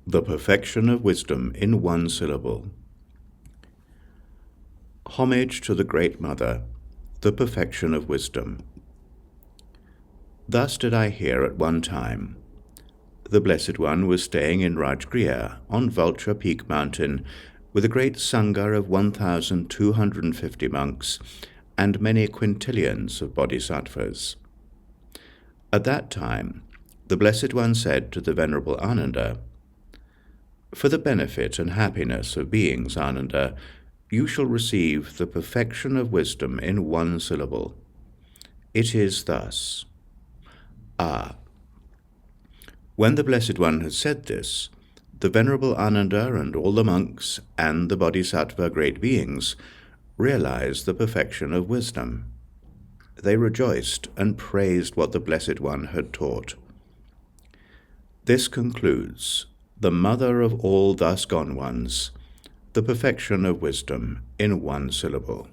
The perfection of wisdom in one syllable. Homage to the Great Mother, the perfection of wisdom. Thus did I hear at one time. The Blessed One was staying in Rajgriha on Vulture Peak Mountain with a great Sangha of 1,250 monks and many quintillions of bodhisattvas. At that time, the Blessed One said to the Venerable Ānanda, "For the benefit and happiness of beings, Ānanda, you shall receive the perfection of wisdom in one syllable. It is thus. When the Blessed One had said this, the Venerable Ānanda and all the monks and the bodhisattva great beings realized the perfection of wisdom. They rejoiced and praised what the Blessed One had taught. This concludes the mother of all thus gone ones, the perfection of wisdom in one syllable."